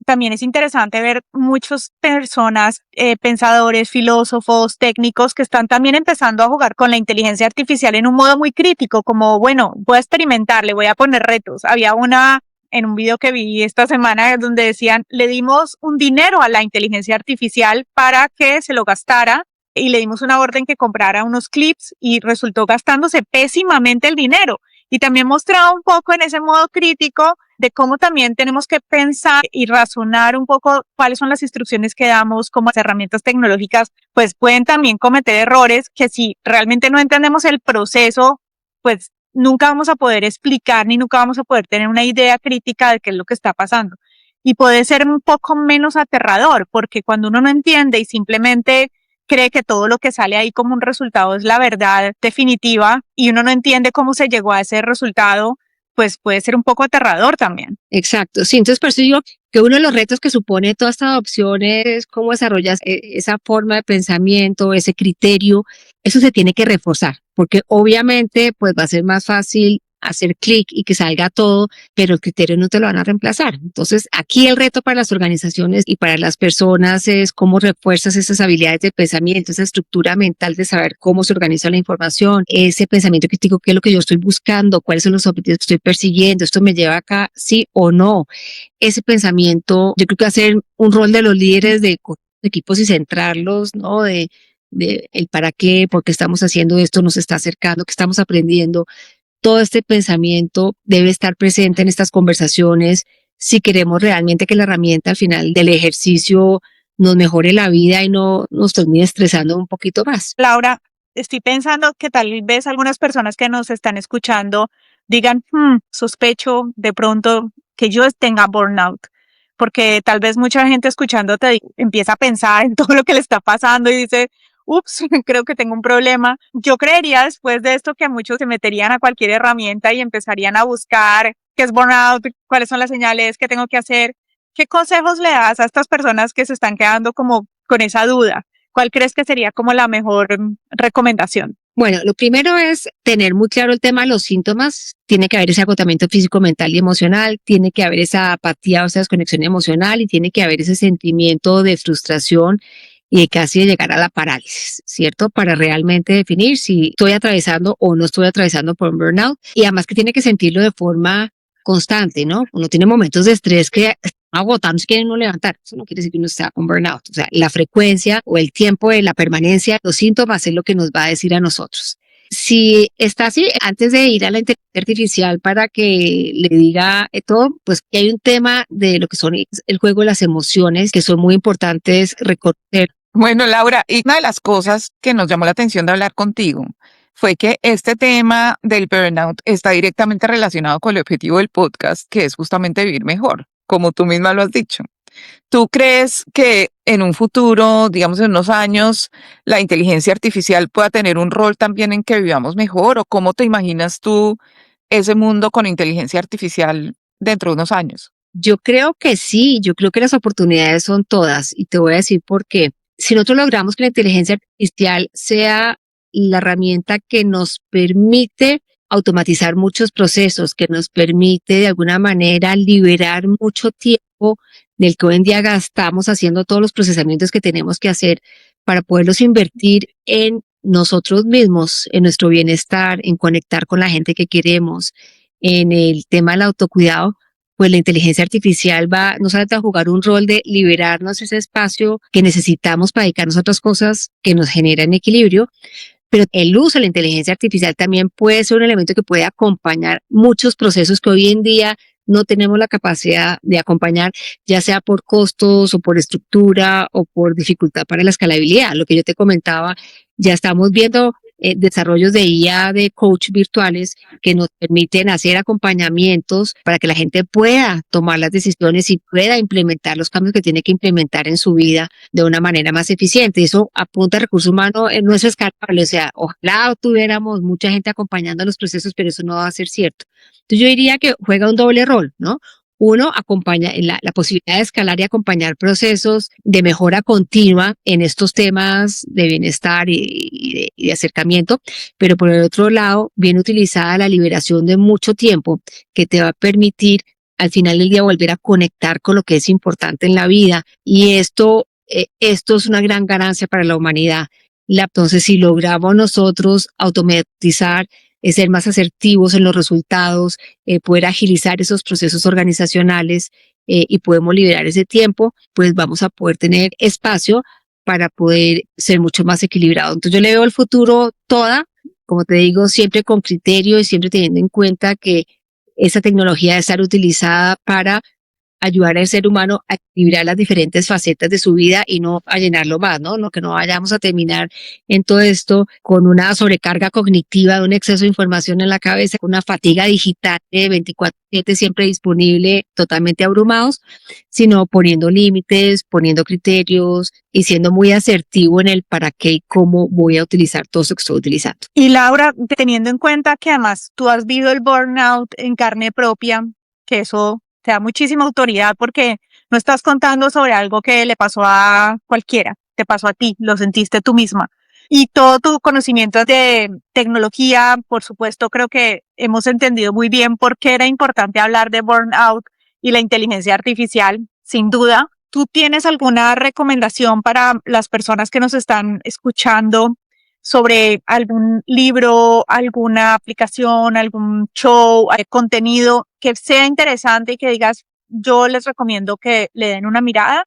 también es interesante ver muchas personas, pensadores, filósofos, técnicos que están también empezando a jugar con la inteligencia artificial en un modo muy crítico, como, bueno, voy a experimentar, le voy a poner retos. Había una en un video que vi esta semana donde decían, le dimos un dinero a la inteligencia artificial para que se lo gastara y le dimos una orden que comprara unos clips y resultó gastándose pésimamente el dinero. Y también mostraba un poco en ese modo crítico de cómo también tenemos que pensar y razonar un poco cuáles son las instrucciones que damos, cómo las herramientas tecnológicas pues pueden también cometer errores que si realmente no entendemos el proceso, pues nunca vamos a poder explicar ni nunca vamos a poder tener una idea crítica de qué es lo que está pasando. Y puede ser un poco menos aterrador, porque cuando uno no entiende y simplemente cree que todo lo que sale ahí como un resultado es la verdad definitiva y uno no entiende cómo se llegó a ese resultado, pues puede ser un poco aterrador también. Exacto. Sí, entonces por eso digo que uno de los retos que supone toda esta adopción es cómo desarrollas esa forma de pensamiento, ese criterio. Eso se tiene que reforzar, porque obviamente pues va a ser más fácil hacer clic y que salga todo, pero el criterio no te lo van a reemplazar. Entonces, aquí el reto para las organizaciones y para las personas es cómo refuerzas esas habilidades de pensamiento, esa estructura mental de saber cómo se organiza la información, ese pensamiento crítico, qué es lo que yo estoy buscando, cuáles son los objetivos que estoy persiguiendo, esto me lleva acá, sí o no. Ese pensamiento, yo creo que va a ser un rol de los líderes de equipos y centrarlos, ¿no? De el para qué, por qué estamos haciendo esto, nos está acercando, qué estamos aprendiendo. Todo este pensamiento debe estar presente en estas conversaciones si queremos realmente que la herramienta al final del ejercicio nos mejore la vida y no nos termine estresando un poquito más. Laura, estoy pensando que tal vez algunas personas que nos están escuchando digan, sospecho de pronto que yo tenga burnout, porque tal vez mucha gente escuchándote empieza a pensar en todo lo que le está pasando y dice, ups, creo que tengo un problema. Yo creería después de esto que muchos se meterían a cualquier herramienta y empezarían a buscar qué es burnout, cuáles son las señales, qué tengo que hacer. ¿Qué consejos le das a estas personas que se están quedando como con esa duda? ¿Cuál crees que sería como la mejor recomendación? Bueno, lo primero es tener muy claro el tema de los síntomas. Tiene que haber ese agotamiento físico, mental y emocional, tiene que haber esa apatía o esa desconexión emocional y tiene que haber ese sentimiento de frustración y de casi de llegar a la parálisis, ¿cierto? Para realmente definir si estoy atravesando o no estoy atravesando por un burnout. Y además que tiene que sentirlo de forma constante, ¿no? Uno tiene momentos de estrés que agotando si quieren no levantar. Eso no quiere decir que uno está con burnout. O sea, la frecuencia o el tiempo de la permanencia, los síntomas es lo que nos va a decir a nosotros. Si está así, antes de ir a la inteligencia artificial para que le diga todo, pues que hay un tema de lo que son el juego de las emociones, que son muy importantes reconocer. Bueno, Laura, y una de las cosas que nos llamó la atención de hablar contigo fue que este tema del burnout está directamente relacionado con el objetivo del podcast, que es justamente vivir mejor, como tú misma lo has dicho. ¿Tú crees que en un futuro, digamos en unos años, la inteligencia artificial pueda tener un rol también en que vivamos mejor? ¿O cómo te imaginas tú ese mundo con inteligencia artificial dentro de unos años? Yo creo que sí, yo creo que las oportunidades son todas y te voy a decir por qué. Si nosotros logramos que la inteligencia artificial sea la herramienta que nos permite automatizar muchos procesos, que nos permite de alguna manera liberar mucho tiempo del que hoy en día gastamos haciendo todos los procesamientos que tenemos que hacer para poderlos invertir en nosotros mismos, en nuestro bienestar, en conectar con la gente que queremos, en el tema del autocuidado, pues la inteligencia artificial va no solamente a jugar un rol de liberarnos ese espacio que necesitamos para dedicarnos a otras cosas que nos generan equilibrio, pero el uso de la inteligencia artificial también puede ser un elemento que puede acompañar muchos procesos que hoy en día no tenemos la capacidad de acompañar, ya sea por costos o por estructura o por dificultad para la escalabilidad. Lo que yo te comentaba, ya estamos viendo desarrollos de IA, de coach virtuales que nos permiten hacer acompañamientos para que la gente pueda tomar las decisiones y pueda implementar los cambios que tiene que implementar en su vida de una manera más eficiente. Eso apunta a recursos humanos, no es escalable, o sea, ojalá tuviéramos mucha gente acompañando los procesos, pero eso no va a ser cierto. Entonces yo diría que juega un doble rol, ¿no? Uno, acompaña la posibilidad de escalar y acompañar procesos de mejora continua en estos temas de bienestar y de acercamiento, pero por el otro lado, bien utilizada la liberación de mucho tiempo que te va a permitir al final del día volver a conectar con lo que es importante en la vida. Y esto es una gran ganancia para la humanidad. Entonces, si logramos nosotros automatizar, ser más asertivos en los resultados, poder agilizar esos procesos organizacionales y podemos liberar ese tiempo, pues vamos a poder tener espacio para poder ser mucho más equilibrado. Entonces yo le veo el futuro toda, como te digo, siempre con criterio y siempre teniendo en cuenta que esa tecnología debe estar utilizada para ayudar al ser humano a equilibrar las diferentes facetas de su vida y no a llenarlo más, ¿no? Que no vayamos a terminar en todo esto con una sobrecarga cognitiva, de un exceso de información en la cabeza, con una fatiga digital de 24/7 siempre disponible, totalmente abrumados, sino poniendo límites, poniendo criterios y siendo muy asertivo en el para qué y cómo voy a utilizar todo eso que estoy utilizando. Y Laura, teniendo en cuenta que además tú has vivido el burnout en carne propia, que eso te da muchísima autoridad porque no estás contando sobre algo que le pasó a cualquiera, te pasó a ti, lo sentiste tú misma. Y todo tu conocimiento de tecnología, por supuesto, creo que hemos entendido muy bien por qué era importante hablar de burnout y la inteligencia artificial, sin duda. ¿Tú tienes alguna recomendación para las personas que nos están escuchando sobre algún libro, alguna aplicación, algún show, contenido que sea interesante y que digas, yo les recomiendo que le den una mirada,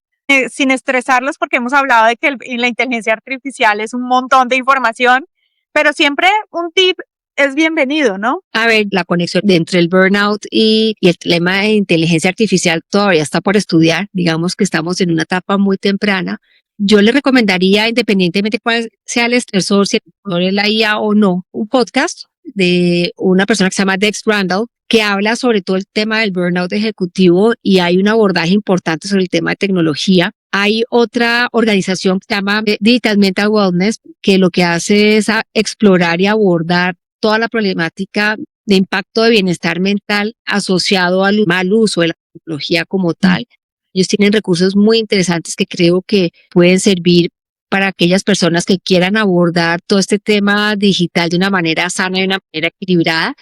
sin estresarlos porque hemos hablado de que la inteligencia artificial es un montón de información, pero siempre un tip es bienvenido, ¿no? A ver, la conexión entre el burnout y el tema de inteligencia artificial todavía está por estudiar. Digamos que estamos en una etapa muy temprana. Yo le recomendaría, independientemente cuál sea el estresor, si es la IA o no, un podcast de una persona que se llama Dex Randall, que habla sobre todo el tema del burnout ejecutivo y hay un abordaje importante sobre el tema de tecnología. Hay otra organización que se llama Digital Mental Wellness, que lo que hace es explorar y abordar toda la problemática de impacto de bienestar mental asociado al mal uso de la tecnología como tal. Ellos tienen recursos muy interesantes que creo que pueden servir para aquellas personas que quieran abordar todo este tema digital de una manera sana y de una manera equilibrada.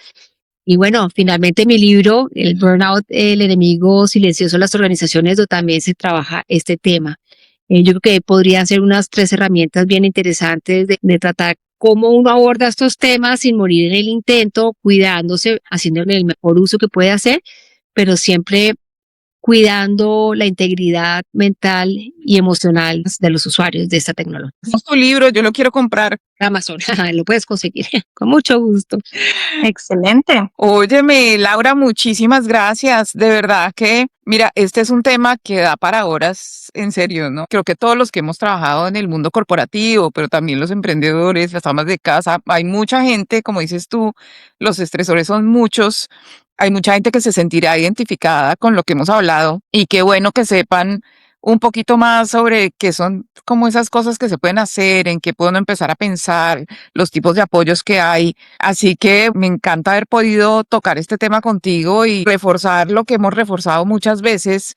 Y bueno, finalmente mi libro, El Burnout, el enemigo silencioso de las organizaciones, donde también se trabaja este tema. Yo creo que podrían ser unas 3 herramientas bien interesantes de tratar cómo uno aborda estos temas sin morir en el intento, cuidándose, haciéndole el mejor uso que puede hacer, pero siempre cuidando la integridad mental y emocional de los usuarios de esta tecnología. Es tu libro, yo lo quiero comprar. Amazon, lo puedes conseguir con mucho gusto. Excelente. Óyeme, Laura, muchísimas gracias. De verdad que, mira, este es un tema que da para horas, en serio, ¿no? Creo que todos los que hemos trabajado en el mundo corporativo, pero también los emprendedores, las amas de casa, hay mucha gente, como dices tú, los estresores son muchos. Hay mucha gente que se sentirá identificada con lo que hemos hablado y qué bueno que sepan un poquito más sobre qué son como esas cosas que se pueden hacer, en qué pueden empezar a pensar, los tipos de apoyos que hay. Así que me encanta haber podido tocar este tema contigo y reforzar lo que hemos reforzado muchas veces,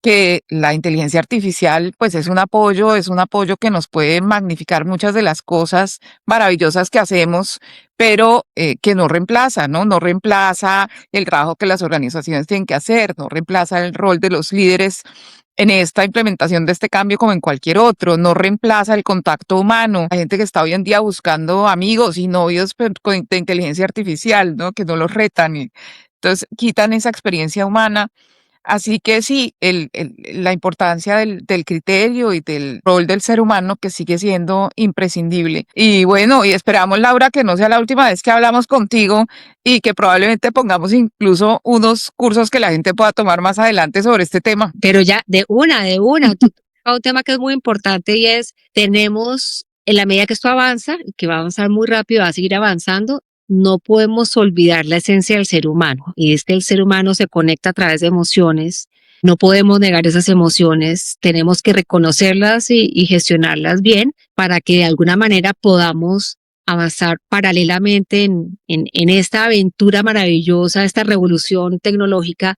que la inteligencia artificial pues es un apoyo que nos puede magnificar muchas de las cosas maravillosas que hacemos, pero que no reemplaza, ¿no? No reemplaza el trabajo que las organizaciones tienen que hacer, no reemplaza el rol de los líderes en esta implementación de este cambio como en cualquier otro, no reemplaza el contacto humano. Hay gente que está hoy en día buscando amigos y novios de inteligencia artificial, ¿no? Que no los retan y entonces quitan esa experiencia humana. Así que sí, la importancia del criterio y del rol del ser humano que sigue siendo imprescindible. Y bueno, y esperamos, Laura, que no sea la última vez que hablamos contigo y que probablemente pongamos incluso unos cursos que la gente pueda tomar más adelante sobre este tema. Pero ya, de una, tú tocas un tema que es muy importante y es, tenemos, en la medida que esto avanza, y que va a avanzar muy rápido, va a seguir avanzando, no podemos olvidar la esencia del ser humano, y es que el ser humano se conecta a través de emociones. No podemos negar esas emociones, tenemos que reconocerlas y gestionarlas bien para que de alguna manera podamos avanzar paralelamente en esta aventura maravillosa, esta revolución tecnológica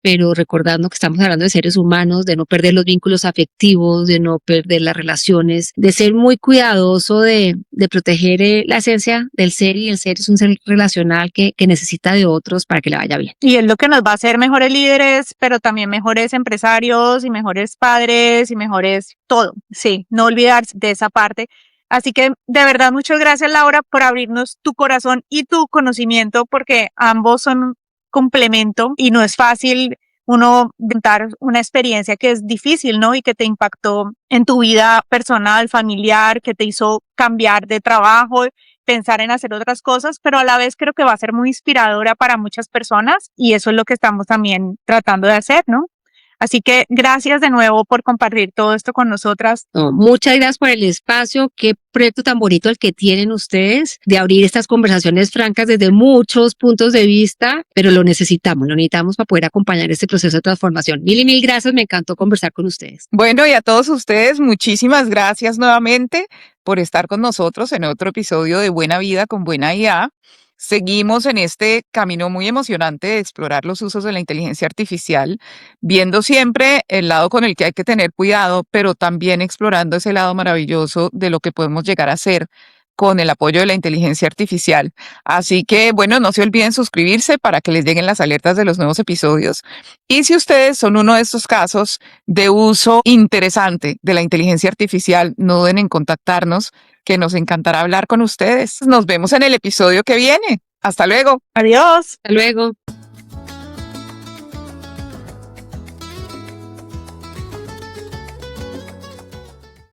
pero recordando que estamos hablando de seres humanos, de no perder los vínculos afectivos, de no perder las relaciones, de ser muy cuidadoso de proteger la esencia del ser, y el ser es un ser relacional que necesita de otros para que le vaya bien. Y es lo que nos va a hacer mejores líderes, pero también mejores empresarios y mejores padres y mejores todo. Sí, no olvidarse de esa parte. Así que de verdad, muchas gracias, Laura, por abrirnos tu corazón y tu conocimiento, porque ambos son un complemento y no es fácil uno contar una experiencia que es difícil, ¿no? Y que te impactó en tu vida personal, familiar, que te hizo cambiar de trabajo, pensar en hacer otras cosas, pero a la vez creo que va a ser muy inspiradora para muchas personas y eso es lo que estamos también tratando de hacer, ¿no? Así que gracias de nuevo por compartir todo esto con nosotras. No, muchas gracias por el espacio. Qué proyecto tan bonito el que tienen ustedes de abrir estas conversaciones francas desde muchos puntos de vista, pero lo necesitamos para poder acompañar este proceso de transformación. Mil y mil gracias, me encantó conversar con ustedes. Bueno, y a todos ustedes, muchísimas gracias nuevamente por estar con nosotros en otro episodio de Buena Vida con Buena IA. Seguimos en este camino muy emocionante de explorar los usos de la inteligencia artificial, viendo siempre el lado con el que hay que tener cuidado, pero también explorando ese lado maravilloso de lo que podemos llegar a hacer con el apoyo de la inteligencia artificial. Así que, bueno, no se olviden suscribirse para que les lleguen las alertas de los nuevos episodios. Y si ustedes son uno de estos casos de uso interesante de la inteligencia artificial, no duden en contactarnos, que nos encantará hablar con ustedes. Nos vemos en el episodio que viene. Hasta luego. Adiós. Hasta luego.